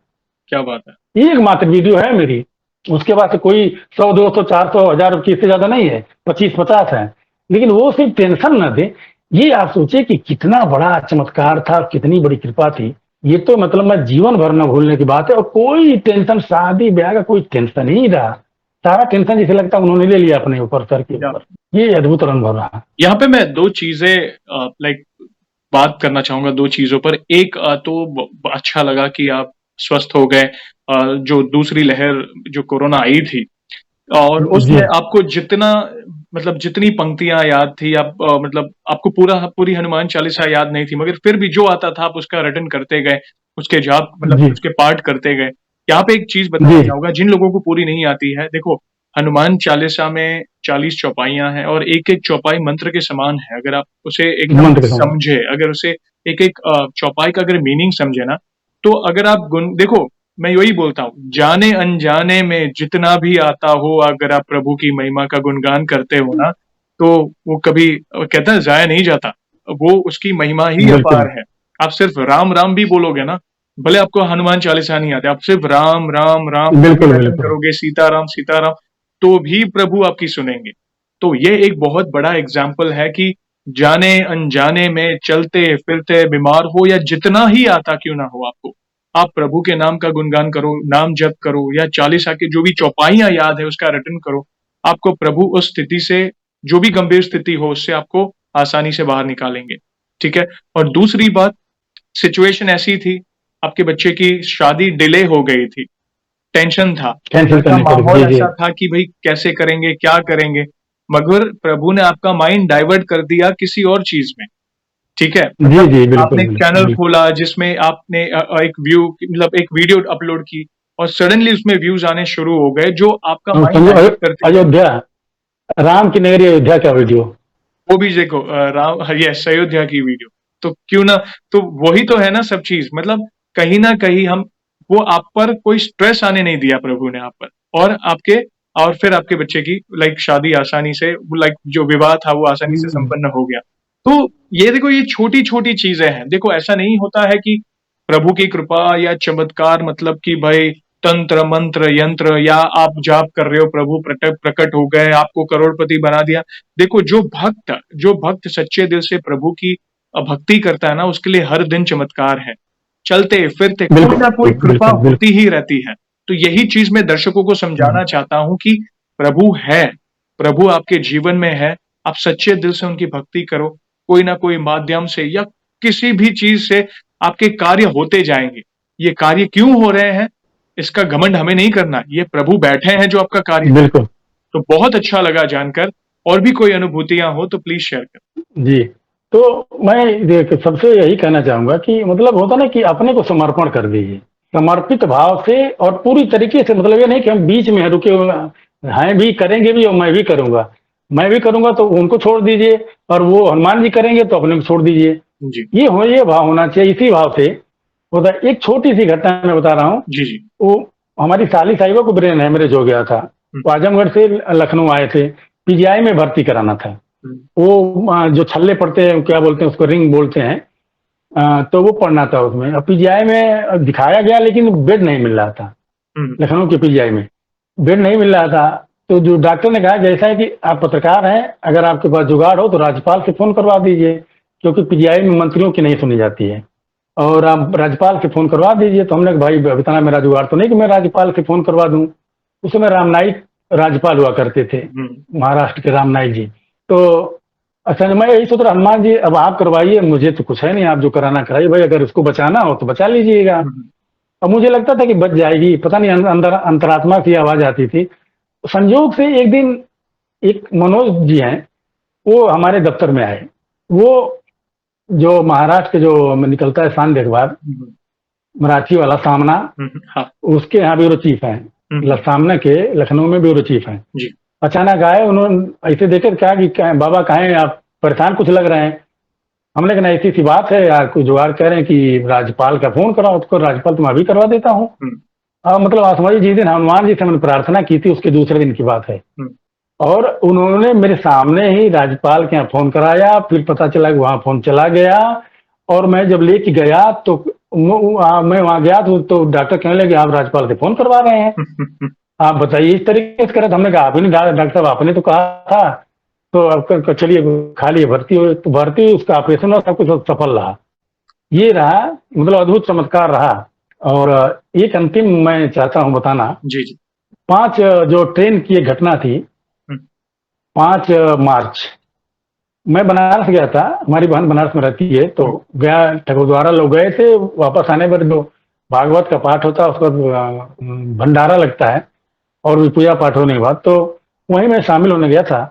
Speaker 2: क्या बात है।
Speaker 1: एक मात्र वीडियो है मेरी, उसके बाद से कोई 100, 200, 400, 1000 की, इससे ज्यादा नहीं है, 25-50 है। लेकिन वो सिर्फ टेंशन न दे, ये आप सोचिए कि कितना बड़ा चमत्कार था, कितनी बड़ी कृपा थी। ये तो मतलब मैं जीवन भर न भूलने की बात है। और कोई टेंशन, शादी ब्याह का कोई टेंशन ही नहीं रहा, सारा टेंशन जैसे लगता उन्होंने ले लिया अपने ऊपर, सर के ऊपर। ये अद्भुत अनुभव रहा।
Speaker 2: यहाँ पे मैं 2 चीजें लाइक बात करना चाहूंगा, 2 चीजों पर। एक तो अच्छा लगा कि आप स्वस्थ हो गए, जो दूसरी लहर जो कोरोना आई थी, और उसमें आपको जितना मतलब जितनी पंक्तियां याद थी, आप मतलब आपको पूरी हनुमान चालीसा याद नहीं थी, मगर फिर भी जो आता था आप उसका रटन करते गए, उसके जाप मतलब उसके पाठ करते गए। यहाँ पे एक चीज बताना चाहूंगा जिन लोगों को पूरी नहीं आती है, देखो हनुमान चालीसा में 40 चौपाइयां हैं, और एक एक चौपाई मंत्र के समान है। अगर आप उसे एकदम समझे, अगर उसे एक एक चौपाई का अगर मीनिंग समझे ना, तो अगर आप देखो, मैं यही बोलता हूँ, जाने अनजाने में जितना भी आता हो, अगर आप प्रभु की महिमा का गुणगान करते हो ना, तो वो कभी कहता है जाया नहीं जाता, वो उसकी महिमा ही अपार है। आप सिर्फ राम राम भी बोलोगे ना, भले आपको हनुमान चालीसा नहीं आते, आप सिर्फ राम राम राम करोगे, सीताराम सीताराम, तो भी प्रभु आपकी सुनेंगे। तो ये एक बहुत बड़ा एग्जाम्पल है कि जाने अनजाने में, चलते फिरते, बीमार हो या जितना ही आता क्यों ना हो आपको, आप प्रभु के नाम का गुणगान करो, नाम जप करो, या चालीसा के जो भी चौपाइयां याद है उसका रटन करो। आपको प्रभु उस स्थिति से, जो भी गंभीर स्थिति हो, उससे आपको आसानी से बाहर निकालेंगे। ठीक है। और दूसरी बात, सिचुएशन ऐसी थी, आपके बच्चे की शादी डिले हो गई थी, टेंशन था, माहौल ऐसा था कि भाई कैसे करेंगे, क्या करेंगे, मगर प्रभु ने आपका माइंड डाइवर्ट कर दिया किसी और चीज में। ठीक है। आपने एक चैनल खोला जिसमें आपने एक व्यू मतलब एक वीडियो अपलोड की, और सडनली उसमें व्यूज आने शुरू हो गए, जो आपका माइंड
Speaker 1: अयोध्या, राम की नगरी अयोध्या का वीडियो,
Speaker 2: वो भी देखो, राम, यस, अयोध्या की वीडियो, तो क्यों ना, तो वही तो है ना सब चीज। मतलब कहीं ना कहीं हम, वो आप पर कोई स्ट्रेस आने नहीं दिया प्रभु ने आप पर, और फिर आपके बच्चे की लाइक शादी आसानी से, लाइक जो विवाह था वो आसानी से संपन्न हो गया। तो ये देखो, ये छोटी छोटी चीजें हैं। देखो ऐसा नहीं होता है कि प्रभु की कृपा या चमत्कार मतलब कि भाई तंत्र मंत्र यंत्र, या आप जाप कर रहे हो, प्रभु प्रकट हो गए, आपको करोड़पति बना दिया। देखो जो भक्त सच्चे दिल से प्रभु की भक्ति करता है ना, उसके लिए हर दिन चमत्कार है, चलते फिरते कोई ना कोई कृपा होती ही रहती है। तो यही चीज मैं दर्शकों को समझाना चाहता हूं कि प्रभु है, प्रभु आपके जीवन में है, आप सच्चे दिल से उनकी भक्ति करो, कोई ना कोई माध्यम से या किसी भी चीज से आपके कार्य होते जाएंगे। ये कार्य क्यों हो रहे हैं इसका घमंड हमें नहीं करना, ये प्रभु बैठे हैं जो आपका कार्य। बिल्कुल। तो बहुत अच्छा लगा जानकर, और भी कोई अनुभूतियां हो तो प्लीज शेयर कर।
Speaker 1: जी, तो मैं सबसे यही कहना चाहूंगा कि मतलब होता ना कि अपने को समर्पण कर दीजिए, समर्पित भाव से और पूरी तरीके से। मतलब ये नहीं कि हम बीच में रुके हुए हैं भी, करेंगे भी और मैं भी करूंगा। मैं भी करूंगा तो उनको छोड़ दीजिए, और वो हनुमान जी करेंगे तो अपने को छोड़ दीजिए।
Speaker 2: जी,
Speaker 1: ये भाव होना चाहिए, इसी भाव से होता है। एक छोटी सी घटना मैं बता रहा हूँ।
Speaker 2: जी, जी।
Speaker 1: वो हमारी साली साहिबा को ब्रेन हेमरेज हो गया था।
Speaker 2: हुँ,
Speaker 1: वो आजमगढ़ से लखनऊ आए थे, पीजीआई में भर्ती कराना था।
Speaker 2: हुँ,
Speaker 1: वो जो छल्ले पड़ते हैं, क्या बोलते हैं उसको, रिंग बोलते हैं। तो वो पढ़ना था उसमें। अब पीजीआई में दिखाया गया, लेकिन बेड नहीं मिल रहा था।
Speaker 2: हुँ,
Speaker 1: लखनऊ के पीजीआई में बेड नहीं मिल रहा था। तो जो डॉक्टर ने कहा, जैसा है कि आप पत्रकार हैं, अगर आपके पास जुगाड़ हो तो राज्यपाल से फोन करवा दीजिए, क्योंकि पीजीआई में मंत्रियों की नहीं सुनी जाती है, और आप राज्यपाल से फोन करवा दीजिए। तो हमने कहा, भाई अभी इतना मेरा जुगाड़ तो नहीं कि मैं राज्यपाल से फोन करवा दूं। उस समय राम नाईक राज्यपाल हुआ करते थे,
Speaker 2: हुँ,
Speaker 1: महाराष्ट्र के राम नाईक जी। तो अच्छा, मैं यही सोच रहा, हनुमान जी अब आप करवाइए, मुझे तो कुछ है नहीं, आप जो कराना कराइए भाई, अगर उसको बचाना हो तो बचा लीजिएगा।
Speaker 2: हुँ,
Speaker 1: अब मुझे लगता था कि बच जाएगी, पता नहीं अंदर अंतरात्मा की आवाज आती थी। संयोग से एक दिन एक मनोज जी हैं, वो हमारे दफ्तर में आए। वो जो महाराष्ट्र के जो निकलता है सांध्य अखबार,
Speaker 2: हुँ,
Speaker 1: मराठी वाला सामना,
Speaker 2: हुँ, हाँ,
Speaker 1: उसके यहाँ ब्यूरो चीफ हैं।
Speaker 2: हुँ,
Speaker 1: सामने के लखनऊ में ब्यूरो चीफ हैं।
Speaker 2: जी,
Speaker 1: अचानक आए, उन्होंने ऐसे देखे क्या कि बाबा कहाँ हैं आप, परेशान कुछ लग रहे हैं। हमने कहा, ऐसी सी बात है यार, कुछ जुगाड़ कह रहे हैं कि राज्यपाल का फोन कराओ। उसको राज्यपाल तो मैं अभी करवा देता हूँ।
Speaker 2: हुँ,
Speaker 1: मतलब आप समझिए, जिस दिन हनुमान जी से मैंने प्रार्थना की थी उसके दूसरे दिन की बात है।
Speaker 2: हुँ,
Speaker 1: और उन्होंने मेरे सामने ही राज्यपाल के यहाँ फोन कराया, फिर पता चला कि वहां फोन चला गया। और मैं जब लेके गया तो मैं वहां गया तो डॉक्टर कहने लगे, आप राज्यपाल से फोन करवा रहे हैं,
Speaker 2: हुँ, हुँ,
Speaker 1: आप बताइए इस तरीके से करे। तो हमने कहा, आप ही नहीं डॉक्टर साहब, आपने तो कहा था। तो अब चलिए खा लिए, भर्ती हुए। तो भर्ती हुई, उसका ऑपरेशन और सब कुछ सफल रहा। ये रहा, मतलब अद्भुत चमत्कार रहा। और एक अंतिम मैं चाहता हूं बताना।
Speaker 2: जी, जी,
Speaker 1: 5 जो ट्रेन की एक घटना थी,
Speaker 2: हुँ,
Speaker 1: 5 मार्च, मैं बनारस गया था, हमारी बहन बनारस में रहती है, तो
Speaker 2: हुँ,
Speaker 1: गया, ठकुरद्वारा लोग गए थे। वापस आने पर जो भागवत का पाठ होता है, उसका भंडारा लगता है, और भी पूजा पाठ होने के बाद तो वहीं मैं शामिल होने गया था।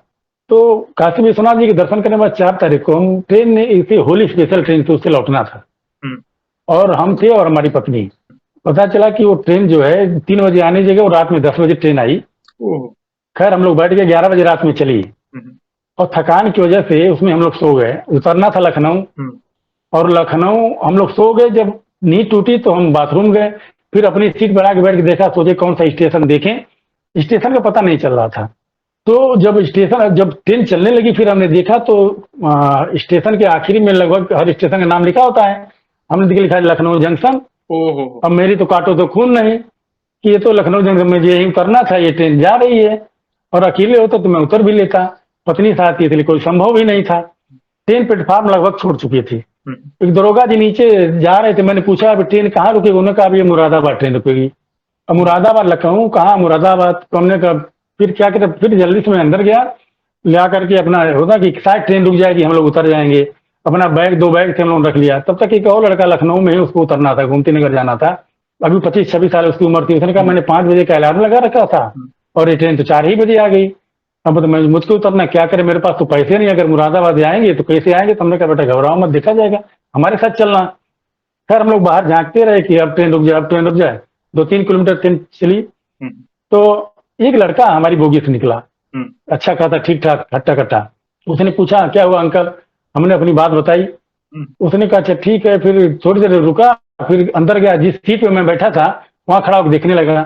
Speaker 1: तो काशी विश्वनाथ जी के दर्शन करने के बाद 4 तारीख को हम ट्रेन ने, इसी होली स्पेशल ट्रेन से उससे लौटना था,
Speaker 2: हुँ,
Speaker 1: और हम थे और हमारी पत्नी। पता चला कि वो ट्रेन जो है 3 बजे आने की जगह वो रात में 10 बजे ट्रेन आई।
Speaker 2: ओह!
Speaker 1: खैर हम लोग बैठ गए, 11 बजे रात में चली।
Speaker 2: हुँ, हुँ,
Speaker 1: और थकान की वजह से उसमें हम लोग सो गए। उतरना था लखनऊ,
Speaker 2: हुँ,
Speaker 1: और लखनऊ हम लोग सो गए। जब नींद टूटी तो हम बाथरूम गए, फिर अपनी सीट पर आके बैठ के देखा, सोचे कौन सा स्टेशन देखें। स्टेशन का पता नहीं चल रहा था। तो जब ट्रेन चलने लगी, फिर हमने देखा तो स्टेशन के आखिरी में लगभग हर स्टेशन का नाम लिखा होता है। हमने देख लिखा है लखनऊ जंक्शन।
Speaker 2: ओह हो!
Speaker 1: अब मेरी तो काटो तो खून नहीं कि ये तो लखनऊ जंक्शन में यही उतरना था, ये ट्रेन जा रही है। और अकेले होता तो मैं उतर भी लेता, पत्नी साथ थी, इसलिए कोई संभव ही नहीं था। ट्रेन प्लेटफार्म लगभग छोड़ चुकी थी।
Speaker 2: हुँ,
Speaker 1: एक दरोगा जी नीचे जा रहे थे, मैंने पूछा अभी ट्रेन कहाँ रुकेगी, उन्होंने कहा अभी ये मुरादाबाद ट्रेन रुकेगी। अब मुरादाबाद लखनऊ कहाँ, मुरादाबाद। तो हमने कहा फिर क्या कहते, फिर जल्दी से मैं अंदर गया, ला करके अपना होता कि शायद ट्रेन रुक जाएगी, हम लोग उतर जाएंगे। अपना बैग, 2 बैग थे, हम लोग रख लिया। तब तक एक और लड़का लखनऊ में ही, उसको उतरना था, गोमती नगर जाना था। अभी 25-26 साल उसकी उम्र थी। उसने कहा
Speaker 2: हुँ,
Speaker 1: मैंने 5 बजे का अलार्म लगा रखा था,
Speaker 2: हुँ,
Speaker 1: और ये ट्रेन तो 4 ही बजे आ गई। अब तो मैं, मुझको उतरना, क्या करे, मेरे पास तो पैसे नहीं, अगर मुरादाबाद आएंगे तो कैसे आएंगे। तो हमने कहा बेटा घबराओ मत, देखा जाएगा, हमारे साथ चलना। खैर हम लोग बाहर झांकते रहे कि अब ट्रेन रुक जाए, अब ट्रेन रुक जाए। 2-3 किलोमीटर ट्रेन चली,
Speaker 2: हुँ,
Speaker 1: तो एक लड़का हमारी बोगी से निकला,
Speaker 2: हुँ,
Speaker 1: अच्छा खासा ठीक ठाक, हट्टा कट्टा। उसने पूछा क्या हुआ अंकल, हमने अपनी बात बताई।
Speaker 2: हुँ,
Speaker 1: उसने कहा अच्छा ठीक है। फिर थोड़ी देर रुका, फिर अंदर गया, जिस सीट पे मैं बैठा था वहां खड़ा होकर देखने लगा।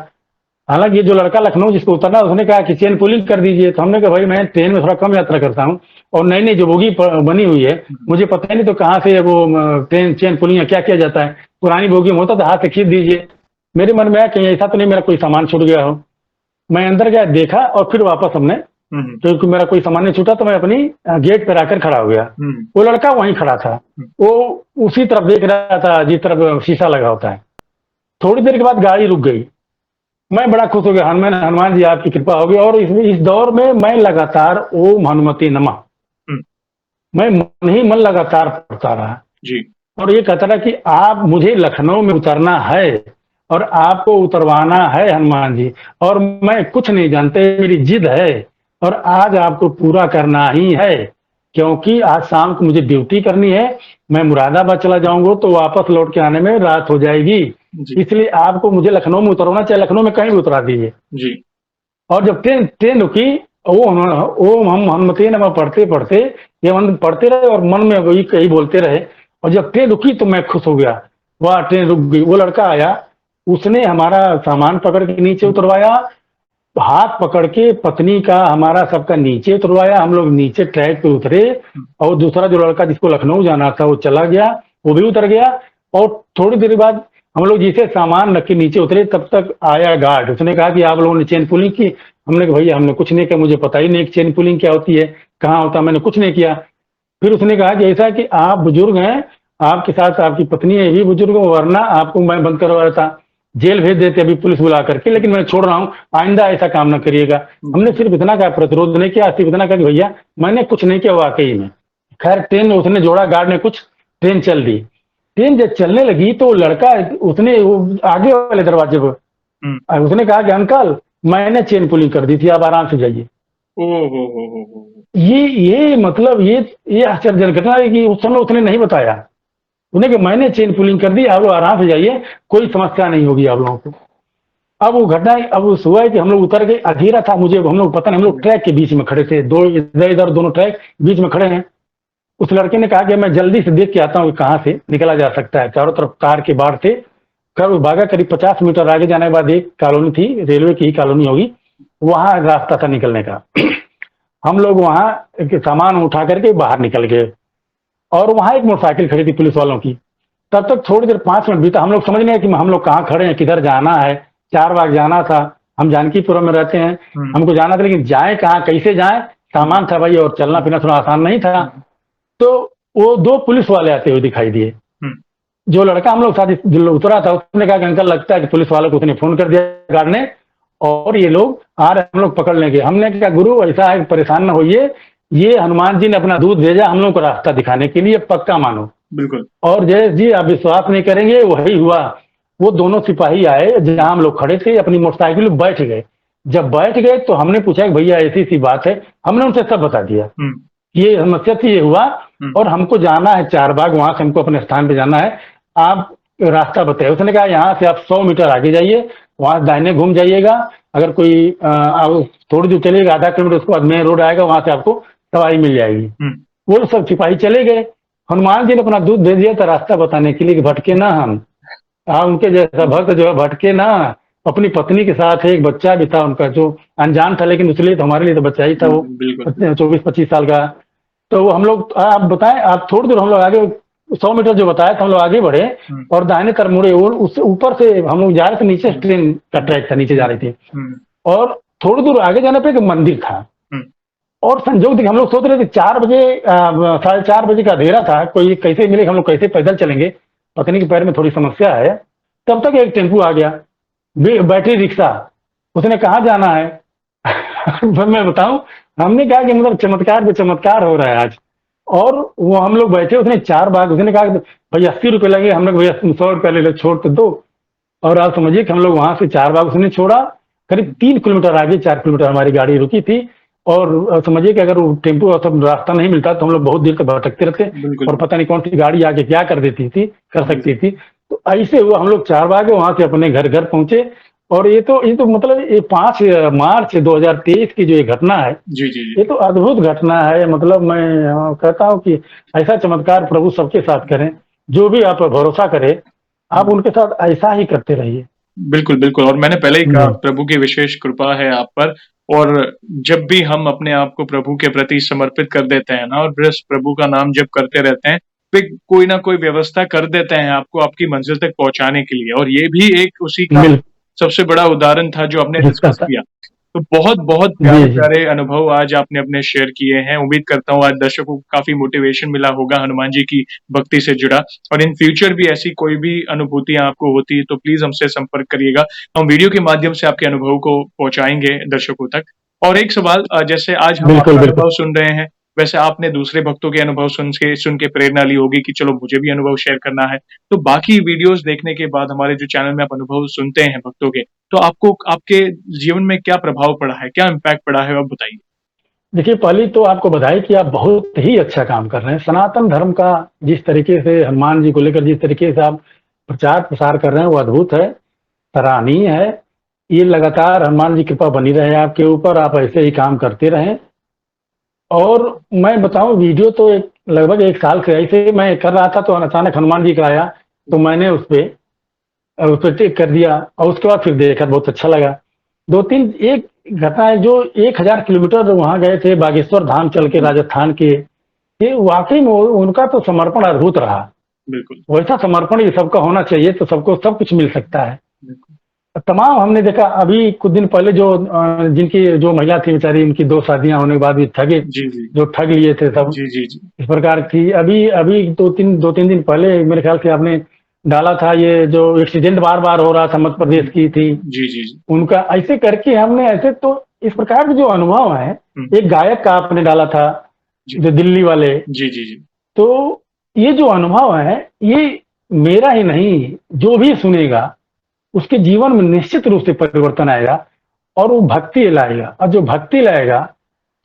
Speaker 1: हालांकि ये जो लड़का लखनऊ जिसको उतरना, उसने कहा कि चेन पुलिंग कर दीजिए। तो हमने कहा भाई मैं ट्रेन में थोड़ा कम यात्रा करता हूँ, और नई नई जो बोगी बनी हुई है,
Speaker 2: हुँ,
Speaker 1: मुझे पता ही नहीं तो कहाँ से वो ट्रेन चेन पुलिंग क्या किया जाता है। पुरानी बोगी में होता था हाथ से खींच दीजिए। मेरे मन में आया कहीं ऐसा तो नहीं मेरा कोई सामान छूट गया हो। मैं अंदर गया, देखा, और फिर वापस हमने,
Speaker 2: हुँ,
Speaker 1: क्योंकि मेरा कोई सामान नहीं छूटा, तो मैं अपनी गेट पर आकर खड़ा हो गया।
Speaker 2: हुँ,
Speaker 1: वो लड़का वहीं खड़ा था,
Speaker 2: हुँ,
Speaker 1: वो उसी तरफ देख रहा था जिस तरफ शीशा लगा होता है। थोड़ी देर के बाद गाड़ी रुक गई। मैं बड़ा खुश हो गया, हनुमान हनुमान जी आपकी कृपा होगी। और इस दौर में मैं लगातार ओम हनुमते नमः,
Speaker 2: हुँ,
Speaker 1: मैं मन ही मन लगातार पढ़ता रहा।
Speaker 2: जी,
Speaker 1: और ये कहता रहा कि आप, मुझे लखनऊ में उतरना है, और आपको उतरवाना है हनुमान जी, और मैं कुछ नहीं जानते, मेरी जिद है, और आज आपको पूरा करना ही है। क्योंकि आज शाम को मुझे ड्यूटी करनी है, मैं मुरादाबाद चला जाऊंगा तो वापस लौट के आने में रात हो जाएगी।
Speaker 2: जी,
Speaker 1: इसलिए आपको मुझे लखनऊ में उतरवाना, चाहे लखनऊ में कहीं भी उतरा दीजिए।
Speaker 2: जी,
Speaker 1: और जब ट्रेन ट्रेन रुकी, ओम हम हनुमते नमः पढ़ते पढ़ते ये मन पढ़ते रहे और मन में वही कही बोलते रहे। और जब ट्रेन रुकी तो मैं खुश हो गया, वाह ट्रेन रुक गई। वो लड़का आया, उसने हमारा सामान पकड़ के नीचे उतरवाया, हाथ पकड़ के पत्नी का हमारा सबका नीचे उतरवाया। हम लोग नीचे ट्रैक पे उतरे और दूसरा जो लड़का जिसको लखनऊ जाना था वो चला गया, वो भी उतर गया। और थोड़ी देर बाद हम लोग जिसे सामान रख के नीचे उतरे तब तक आया गार्ड, उसने कहा कि आप लोगों ने चेन पुलिंग की। हमने कहा भैया हमने कुछ नहीं किया, मुझे पता ही नहीं कि चेन पुलिंग क्या होती है, कहाँ होता है, मैंने कुछ नहीं किया। फिर उसने कहा कि ऐसा कि आप बुजुर्ग हैं, आपके साथ आपकी पत्नी है, ये भी बुजुर्ग हो, वरना आपको मैं बंद करवा देता, जेल भेज देते अभी पुलिस बुला करके, लेकिन मैं छोड़ रहा हूँ, आइंदा ऐसा काम ना करिएगा। हमने सिर्फ इतना कहा, प्रतिरोध नहीं किया, सिर्फ इतना कहा कि भैया मैंने कुछ नहीं किया वाकई में। खैर ट्रेन में उसने जोड़ा, गार्ड ने कुछ, ट्रेन चल दी। ट्रेन जब चलने लगी तो लड़का उसने आगे वाले दरवाजे पर उसने कहा कि अंकल मैंने चेन पुलिंग कर दी थी, आप आराम से जाइए।
Speaker 2: ओ
Speaker 1: ये मतलब ये आश्चर्यजनक घटना है कि उस समय उसने नहीं बताया, उन्हें कि मैंने चेन पुलिंग कर दी, आप लोग आराम से जाइए, कोई समस्या नहीं होगी आप लोगों को। अब वो घटना, अब उस हुआ है कि हम लोग उतर गए, अंधेरा था, मुझे हम लोग पता नहीं, हम लोग ट्रैक के बीच में खड़े थे, दो इधर इधर दोनों ट्रैक बीच में खड़े हैं। उस लड़के ने कहा कि मैं जल्दी से देख के आता हूँ कहाँ से निकला जा सकता है, चारों तरफ कार के बाढ़ थे। कर भागा, करीब 50 मीटर आगे जाने के बाद एक कॉलोनी थी, रेलवे की ही कॉलोनी होगी, वहां रास्ता था निकलने का। हम लोग वहां सामान उठा करके बाहर निकल गए और वहां एक मोटरसाइकिल खड़ी थी पुलिस वालों की। तब तक थोड़ी देर 5 मिनट बीता, हम लोग समझ नहीं कि हम लोग कहाँ खड़े हैं, किधर जाना है। 4 बाग जाना था, हम जानकीपुरम में रहते हैं, हमको जाना था, लेकिन जाए कहाँ, कैसे जाए, सामान था भाई और चलना फिरना थोड़ा आसान नहीं था। तो वो 2 पुलिस वाले आते हुए दिखाई दिए। जो लड़का हम लोग साथ जो उतरा था उसने कहा कि अंकल लगता है कि पुलिस वालों को उसने फोन कर दिया गार्ड ने और ये लोग आ रहे, हम लोग पकड़ लेंगे। हमने कहा गुरु ऐसा है, परेशान ना होइए, ये हनुमान जी ने अपना दूध भेजा हम लोग को रास्ता दिखाने के लिए, पक्का मानो।
Speaker 2: बिल्कुल।
Speaker 1: और जय जी आप विश्वास नहीं करेंगे, वही हुआ। वो दोनों सिपाही आए जहां हम लोग खड़े थे, अपनी मोटरसाइकिल में बैठ गए। जब बैठ गए तो हमने पूछा कि भैया ऐसी सी बात है, हमने उनसे सब बता दिया, ये समस्या थी, ये हुआ और हमको जाना है 4 बाग, वहां से हमको अपने स्थान पे जाना है, आप रास्ता बताइए। उसने कहा यहाँ से आप 100 मीटर आगे जाइए, वहां दाहिने घूम जाइएगा, अगर कोई थोड़ी दूर चलिएगा, आधा किलोमीटर, उसके बाद मेन रोड आएगा, वहां से आपको दवाई मिल जाएगी। वो सब सिपाही चले गए। हनुमान जी ने अपना दूध दे दिया था रास्ता बताने के लिए कि भटके ना हम, उनके जैसा भक्त जो है भटके ना। अपनी पत्नी के साथ एक बच्चा भी था उनका जो अनजान था, लेकिन उसके लिए तो हमारे लिए तो बच्चा ही था, वो 24-25 साल का। तो हम लोग, आप बताएं, आप थोड़ी दूर हम लोग आगे 100 मीटर जो बताया था, हम लोग आगे बढ़े और दाहिने तरफ मुड़े, उससे ऊपर से हम लोग जा रहे थे, नीचे ट्रेन का ट्रैक था, नीचे जा रही थी और थोड़ी दूर आगे जाने पे एक मंदिर था। और संजोग देखिए हम लोग सोच रहे थे 4 बजे 4:30 बजे का अंधेरा था, कोई कैसे मिले, हम लोग कैसे पैदल चलेंगे, पत्नी के पैर में थोड़ी समस्या है। तब तक एक टेम्पू आ गया, बैटरी रिक्शा, उसने कहाँ जाना है मैं बताऊं, हमने कहा कि मतलब चमत्कार पे चमत्कार हो रहा है आज। और वो हम लोग बैठे, उसने 4 बार, उसने कहा भाई 80 रुपए लगे, हम लोग भैया 100 रुपये ले लो, छोड़ तो दो। और आप समझिए कि हम लोग वहां से 4 बार उसने छोड़ा, करीब 3 किलोमीटर आगे 4 किलोमीटर हमारी गाड़ी रुकी थी। और समझिए कि अगर वो टेम्पो सब रास्ता नहीं मिलता तो हम लोग बहुत देर तक भटकते रहते और पता नहीं कौन सी गाड़ी आके क्या कर देती थी, कर सकती थी। तो ऐसे हुआ, हम लोग 4 बार वहां से अपने घर पहुंचे। और ये तो मतलब ये 5 मार्च 2023 की जो ये घटना है,
Speaker 2: जी जी जी,
Speaker 1: ये तो अद्भुत घटना है। मतलब मैं कहता हूँ कि ऐसा चमत्कार प्रभु सबके साथ करें, जो भी आप भरोसा करें आप उनके साथ ऐसा ही करते रहिए।
Speaker 2: बिल्कुल बिल्कुल। और मैंने पहले ही कहा प्रभु की विशेष कृपा है आप पर, और जब भी हम अपने आप को प्रभु के प्रति समर्पित कर देते हैं ना, और बस प्रभु का नाम जप करते रहते हैं, फिर कोई ना कोई व्यवस्था कर देते हैं आपको आपकी मंजिल तक पहुंचाने के लिए। और ये भी एक उसी का सबसे बड़ा उदाहरण था जो आपने डिस्कस किया। तो बहुत बहुत प्यारे प्यारे अनुभव आज आपने अपने शेयर किए हैं। उम्मीद करता हूँ आज दर्शकों को काफी मोटिवेशन मिला होगा हनुमान जी की भक्ति से जुड़ा। और इन फ्यूचर भी ऐसी कोई भी अनुभूतियां आपको होती है तो प्लीज हमसे संपर्क करिएगा, हम वीडियो के माध्यम से आपके अनुभव को पहुंचाएंगे दर्शकों तक। और एक सवाल, जैसे आज हम आपका अनुभव सुन रहे हैं, वैसे आपने दूसरे भक्तों के अनुभव सुन के प्रेरणा ली होगी कि चलो मुझे भी अनुभव शेयर करना है। तो बाकी वीडियोस देखने के बाद, हमारे जो चैनल में आप अनुभव सुनते हैं भक्तों के, तो आपको आपके जीवन में क्या प्रभाव पड़ा है, क्या इम्पैक्ट पड़ा है, आप बताइए।
Speaker 1: देखिए पहली तो आपको बधाई कि आप बहुत ही अच्छा काम कर रहे हैं। सनातन धर्म का जिस तरीके से हनुमान जी को लेकर जिस तरीके से आप प्रचार प्रसार कर रहे हैं वो अद्भुत है, सराहनीय है। ये लगातार हनुमान जी की कृपा बनी रहे आपके ऊपर, आप ऐसे ही काम करते रहें। और मैं बताऊं, वीडियो तो लगभग 1 साल से ऐसे मैं कर रहा था, तो अचानक हनुमान जी का आया, तो मैंने उस पर टिक कर दिया, और उसके बाद फिर देखा, बहुत अच्छा लगा। 2-3 एक घटना है, जो 1000 किलोमीटर वहां गए थे, बागेश्वर धाम चल के, राजस्थान के, ये वाकई में उनका तो समर्पण अद्भुत रहा।
Speaker 2: बिल्कुल।
Speaker 1: वैसा समर्पण ये सबका होना चाहिए, तो सबको सब कुछ मिल सकता है।
Speaker 2: बिल्कुल।
Speaker 1: तमाम हमने देखा, अभी कुछ दिन पहले जो जिनकी जो महिला थी बेचारी, उनकी 2 शादियां होने के बाद भी ठगे,
Speaker 2: जी, जी।
Speaker 1: जो ठग लिए थे सब,
Speaker 2: जी, जी, जी।
Speaker 1: इस प्रकार की। अभी अभी 2-3 दिन पहले मेरे ख्याल से आपने डाला था, ये जो एक्सीडेंट बार बार हो रहा था, मध्य प्रदेश की थी,
Speaker 2: जी, जी, जी।
Speaker 1: उनका ऐसे करके हमने ऐसे, तो इस प्रकार के जो अनुभव है,
Speaker 2: हम्म।
Speaker 1: एक गायक का आपने डाला था,
Speaker 2: जी।
Speaker 1: जो दिल्ली वाले,
Speaker 2: जी, जी, जी।
Speaker 1: तो ये जो अनुभव है, ये मेरा ही नहीं, जो भी सुनेगा उसके जीवन में निश्चित रूप से परिवर्तन आएगा, और वो भक्ति लाएगा, और जो भक्ति लाएगा,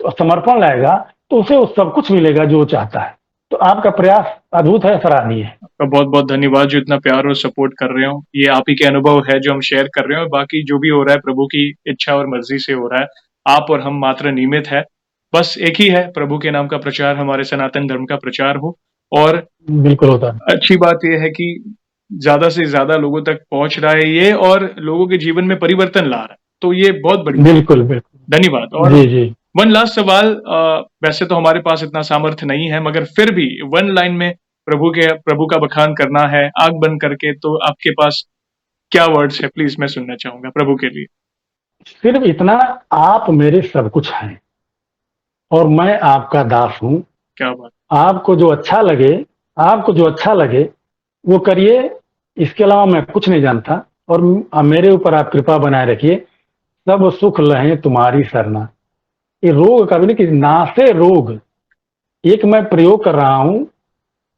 Speaker 1: तो समर्पण लाएगा, तो उसे वो सब कुछ मिलेगा जो वो चाहता है। तो आपका प्रयास अद्भुत है, सराहनीय है।
Speaker 2: आपका बहुत-बहुत धन्यवाद जो इतना प्यार और सपोर्ट कर रहे हो। ये आप ही के अनुभव है जो हम शेयर कर रहे हो, बाकी जो भी हो रहा है प्रभु की इच्छा और मर्ज़ी से हो रहा है। आप और हम मात्र निमित्त है। बस एक ही है, प्रभु के नाम का प्रचार, हमारे सनातन धर्म का प्रचार हो, और
Speaker 1: बिल्कुल होता है।
Speaker 2: अच्छी बात ये है कि ज़्यादा से ज़्यादा लोगों तक पहुँच रहा है ये, और लोगों के जीवन में परिवर्तन ला रहा है। तो ये बहुत बड़ी
Speaker 1: बिल्कुल, बिल्कुल।
Speaker 2: धन्यवाद। और
Speaker 1: जी, जी।
Speaker 2: वन लास्ट सवाल, वैसे तो हमारे पास इतना सामर्थ्य नहीं है, मगर फिर भी वन लाइन में प्रभु का बखान करना है आँख बंद करके, तो आपके पास क्या वर्ड्स है? प्लीज़ मैं सुनना चाहूँगा प्रभु के लिए।
Speaker 1: सिर्फ इतना, आप मेरे सब कुछ हैं, और मैं आपका दास हूँ।
Speaker 2: क्या बात!
Speaker 1: आपको जो अच्छा लगे, आपको जो अच्छा लगे, वो करिए। इसके अलावा मैं कुछ नहीं जानता, और मेरे ऊपर आप कृपा बनाए रखिए। सब सुख लहें तुम्हारी सरना। ये रोग कभी नहीं, कि नासे रोग। एक मैं प्रयोग कर रहा हूँ,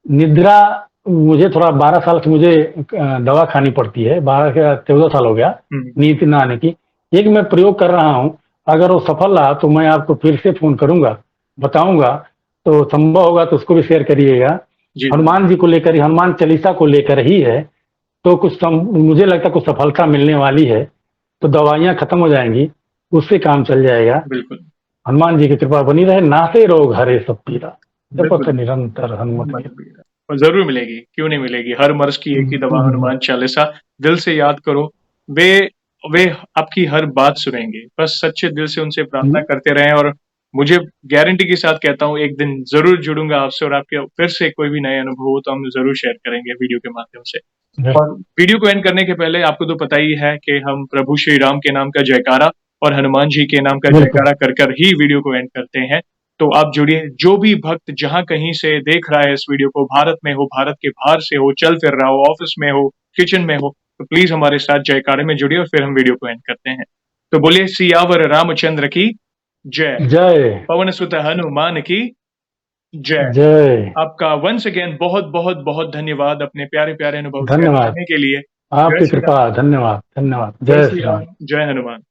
Speaker 1: निद्रा, मुझे थोड़ा 12 साल से मुझे दवा खानी पड़ती है, 12 से 14 साल हो गया
Speaker 2: हुँ।
Speaker 1: नींद न आने की। एक मैं प्रयोग कर रहा हूँ, अगर वो सफल रहा तो मैं आपको फिर से फोन करूंगा, बताऊंगा, तो संभव होगा तो उसको भी शेयर करिएगा।
Speaker 2: जी।
Speaker 1: हनुमान जी को लेकर ही, हनुमान चालीसा को लेकर ही है, तो मुझे लगता है कुछ सफलता मिलने वाली है, तो दवाइयां खत्म हो जाएंगी, उससे काम चल जाएगा।
Speaker 2: बिल्कुल।
Speaker 1: हनुमान जी की कृपा बनी रहे, नासे रोग हरे सब पीरा, जपत
Speaker 2: बिल्कुल।
Speaker 1: निरंतर हनुमत
Speaker 2: हनुमान
Speaker 1: वीरा।
Speaker 2: वीरा। और ज़रूर मिलेगी, क्यों नहीं मिलेगी? हर मर्ज़ की एक ही दवा हनुमान चालीसा। दिल से याद करो, वे वे आपकी हर बात सुनेंगे। बस सच्चे दिल से उनसे प्रार्थना करते रहें, और मुझे गारंटी के साथ कहता हूँ, एक दिन ज़रूर जुड़ूँगा आपसे, और आपके फिर से कोई भी नए अनुभव हो तो हम ज़रूर शेयर करेंगे वीडियो के माध्यम से। और वीडियो को एंड करने के पहले आपको तो पता ही है कि हम प्रभु श्री राम के नाम का जयकारा और हनुमान जी के नाम का
Speaker 1: बिल्कुल।
Speaker 2: जयकारा कर ही वीडियो को एंड करते हैं। तो आप जुड़िए, जो भी भक्त जहाँ कहीं से देख रहा है इस वीडियो को, भारत में हो, भारत के बाहर से हो, चल फिर रहा हो, ऑफिस में हो, किचन में हो, तो प्लीज हमारे साथ जयकारे में जुड़िए, और फिर हम वीडियो को एंड करते हैं। तो बोलिए, सियावर रामचंद्र की जय,
Speaker 1: जय
Speaker 2: पवन सुत हनुमान की जय।
Speaker 1: जय।
Speaker 2: आपका वंस अगेन बहुत बहुत बहुत धन्यवाद अपने प्यारे प्यारे अनुभव शेयर
Speaker 1: धन्यवाद,
Speaker 2: करने के लिए। जय
Speaker 1: आपकी
Speaker 2: श्री राम।
Speaker 1: कृपा। धन्यवाद, धन्यवाद।
Speaker 2: जय
Speaker 1: जय
Speaker 2: श्री
Speaker 1: श्री
Speaker 2: राम।
Speaker 1: राम।
Speaker 2: जय हनुमान।